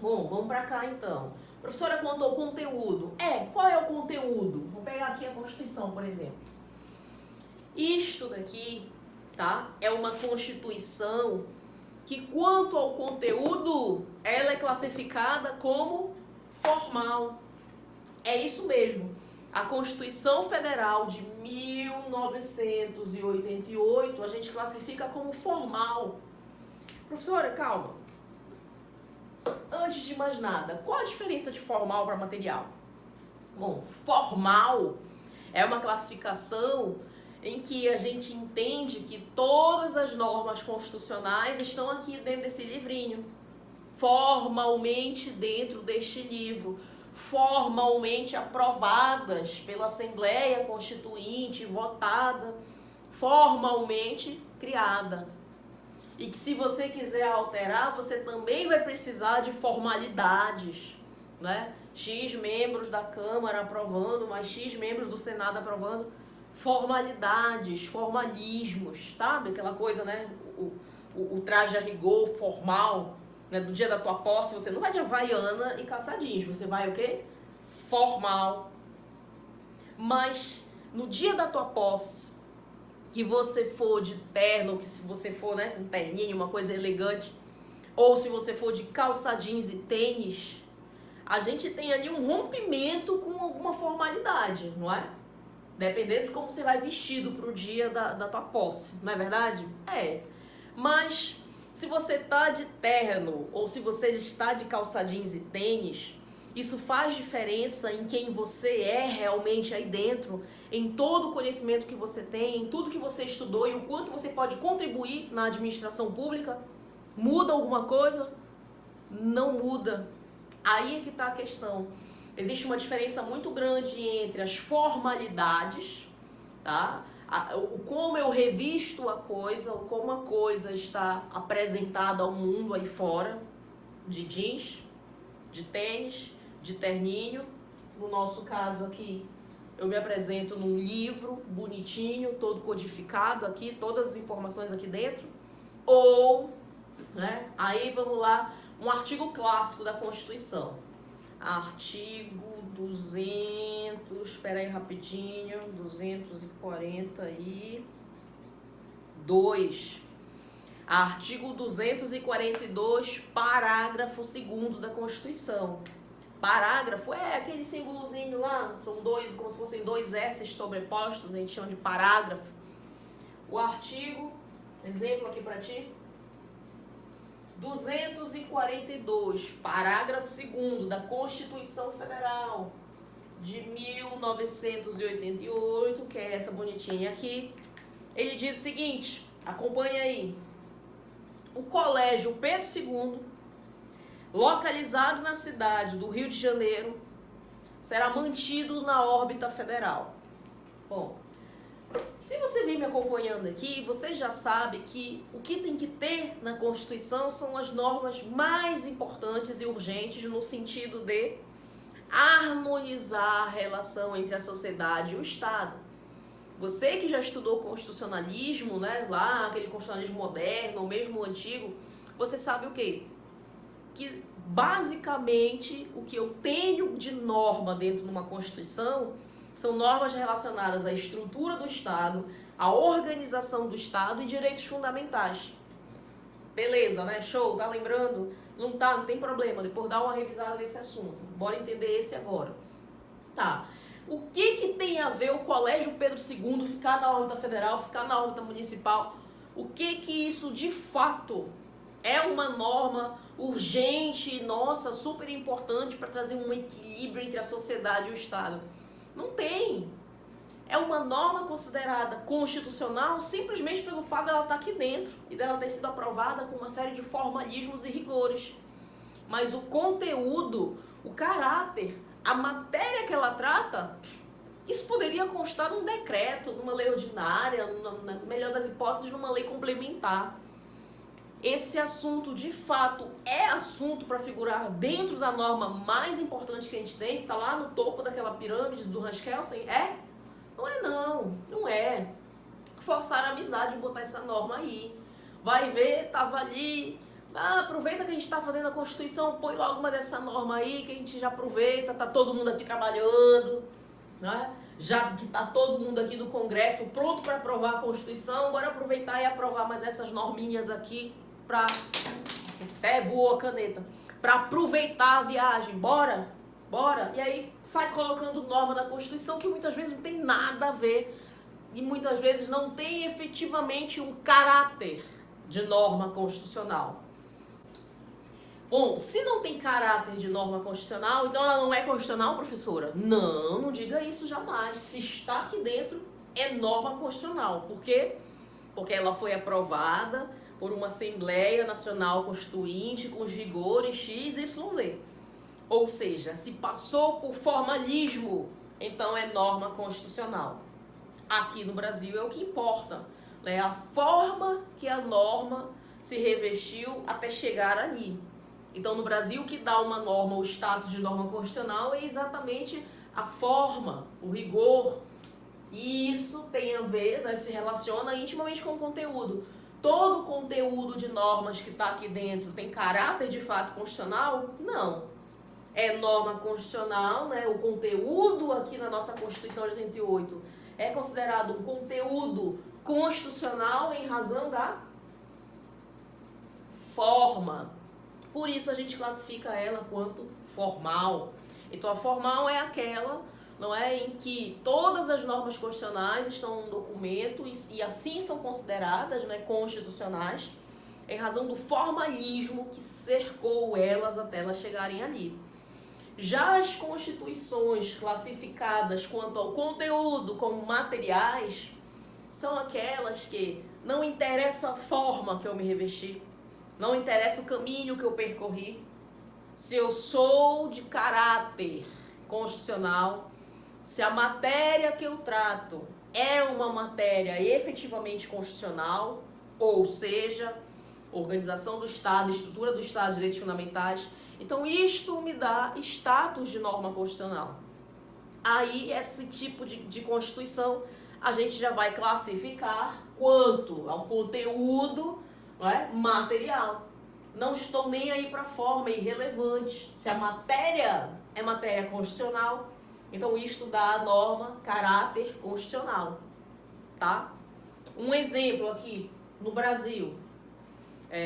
Bom, vamos para cá então. Professora, quanto ao conteúdo. Qual é o conteúdo? Vou pegar aqui a Constituição, por exemplo. Isto daqui, tá? É uma Constituição que, quanto ao conteúdo, ela é classificada como formal. É isso mesmo. A Constituição Federal de 1988, a gente classifica como formal. Professora, calma. Antes de mais nada, qual a diferença de formal para material? Bom, formal é uma classificação em que a gente entende que todas as normas constitucionais estão aqui dentro desse livrinho, formalmente dentro deste livro, formalmente aprovadas pela Assembleia Constituinte, votada, formalmente criada. E que se você quiser alterar, você também vai precisar de formalidades, né? X membros da Câmara aprovando, mais X membros do Senado aprovando. Formalidades, formalismos, sabe? Aquela coisa, né? O traje a rigor formal, né? Do dia da tua posse, você não vai de havaiana e calça jeans, você vai o quê? Formal. Mas no dia da tua posse, que você for de terno, que se você for, né, com terninho, uma coisa elegante, ou se você for de calça jeans e tênis, a gente tem ali um rompimento com alguma formalidade, não é? Dependendo de como você vai vestido pro dia da tua posse, não é verdade? É. Mas se você tá de terno ou se você está de calça jeans e tênis, isso faz diferença em quem você é realmente aí dentro, em todo o conhecimento que você tem, em tudo que você estudou e o quanto você pode contribuir na administração pública? Muda alguma coisa? Não muda. Aí é que está a questão. Existe uma diferença muito grande entre as formalidades, tá? O como eu revisto a coisa, o como a coisa está apresentada ao mundo aí fora, de jeans, de tênis, de terninho. No nosso caso aqui, eu me apresento num livro bonitinho, todo codificado aqui, todas as informações aqui dentro. Ou, né, aí vamos lá, um artigo clássico da Constituição. Artigo 200, espera aí rapidinho, 242. Artigo 242, parágrafo 2º da Constituição. Parágrafo é aquele símbolozinho lá, são dois, como se fossem dois S sobrepostos, a gente chama de parágrafo. O artigo, exemplo aqui para ti, 242, parágrafo 2º da Constituição Federal de 1988, que é essa bonitinha aqui, ele diz o seguinte, acompanha aí. O Colégio Pedro II, localizado na cidade do Rio de Janeiro, será mantido na órbita federal. Bom, se você vem me acompanhando aqui, você já sabe que o que tem que ter na Constituição são as normas mais importantes e urgentes no sentido de harmonizar a relação entre a sociedade e o Estado. Você que já estudou constitucionalismo, né, lá, aquele constitucionalismo moderno, ou mesmo o antigo, você sabe o quê? Que basicamente o que eu tenho de norma dentro de uma Constituição são normas relacionadas à estrutura do Estado, à organização do Estado e direitos fundamentais. Beleza, né? Show, tá lembrando? Não tá, não tem problema, depois dá uma revisada nesse assunto. Bora entender esse agora. Tá. O que tem a ver o Colégio Pedro II ficar na órbita federal, ficar na órbita municipal? O que isso de fato é uma norma urgente, nossa, super importante para trazer um equilíbrio entre a sociedade e o Estado? Não tem. É uma norma considerada constitucional simplesmente pelo fato dela estar aqui dentro e dela ter sido aprovada com uma série de formalismos e rigores. Mas o conteúdo, o caráter, a matéria que ela trata, isso poderia constar num decreto, numa lei ordinária, na melhor das hipóteses, numa lei complementar. Esse assunto, de fato, é assunto para figurar dentro da norma mais importante que a gente tem, que está lá no topo daquela pirâmide do Hans Kelsen? É? Não é não, não é. Forçar a amizade e botar essa norma aí. Vai ver, tava ali Ah, aproveita que a gente está fazendo a Constituição, põe logo uma dessa norma aí, que a gente já aproveita, tá todo mundo aqui trabalhando, né? Já que tá todo mundo aqui do Congresso pronto para aprovar a Constituição, bora aproveitar e aprovar mais essas norminhas aqui para... Até voou a caneta. Para aproveitar a viagem, bora? Bora? E aí sai colocando norma na Constituição que muitas vezes não tem nada a ver e muitas vezes não tem efetivamente um caráter de norma constitucional. Bom, se não tem caráter de norma constitucional, então ela não é constitucional, professora? Não, não diga isso jamais. Se está aqui dentro, é norma constitucional. Por quê? Porque ela foi aprovada por uma Assembleia Nacional Constituinte com os rigores X, Y, Z. Ou seja, se passou por formalismo, então é norma constitucional. Aqui no Brasil é o que importa. É a forma que a norma se revestiu até chegar ali. Então, no Brasil, o que dá uma norma, o status de norma constitucional, é exatamente a forma, o rigor. E isso tem a ver, né, se relaciona intimamente com o conteúdo. Todo o conteúdo de normas que está aqui dentro tem caráter de fato constitucional? Não. É norma constitucional, né? O conteúdo aqui na nossa Constituição de 88 é considerado um conteúdo constitucional em razão da forma. Por isso a gente classifica ela quanto formal. Então a formal é aquela, não é, em que todas as normas constitucionais estão no documento e assim são consideradas, né, constitucionais, em razão do formalismo que cercou elas até elas chegarem ali. Já as constituições classificadas quanto ao conteúdo como materiais são aquelas que não interessa a forma que eu me revesti, não interessa o caminho que eu percorri. Se eu sou de caráter constitucional, se a matéria que eu trato é uma matéria efetivamente constitucional, ou seja, organização do Estado, estrutura do Estado, direitos fundamentais, então isto me dá status de norma constitucional. Aí esse tipo de Constituição a gente já vai classificar quanto ao conteúdo, não é, material. Não estou nem aí para a forma, é irrelevante. Se a matéria é matéria constitucional, então isto dá a norma caráter constitucional, tá? Um exemplo aqui no Brasil,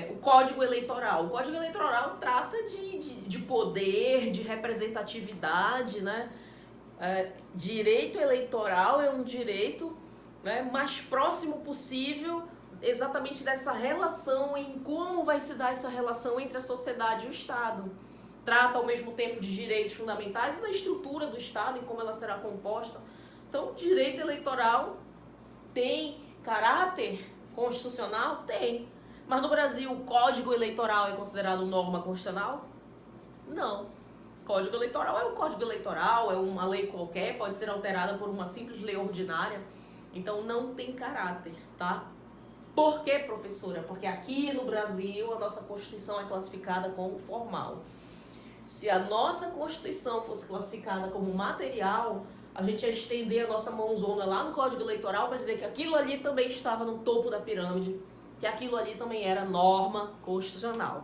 o Código Eleitoral. O Código Eleitoral trata de poder, de representatividade, né? Direito eleitoral é um direito, né, mais próximo possível exatamente dessa relação, em como vai se dar essa relação entre a sociedade e o Estado. Trata ao mesmo tempo de direitos fundamentais e da estrutura do Estado, em como ela será composta. Então, o direito eleitoral tem caráter constitucional? Tem. Mas no Brasil, o Código Eleitoral é considerado norma constitucional? Não. Código Eleitoral é um Código Eleitoral, é uma lei qualquer, pode ser alterada por uma simples lei ordinária. Então, não tem caráter, tá? Por quê, professora? Porque aqui no Brasil a nossa Constituição é classificada como formal. Se a nossa Constituição fosse classificada como material, a gente ia estender a nossa mãozona lá no Código Eleitoral para dizer que aquilo ali também estava no topo da pirâmide, que aquilo ali também era norma constitucional.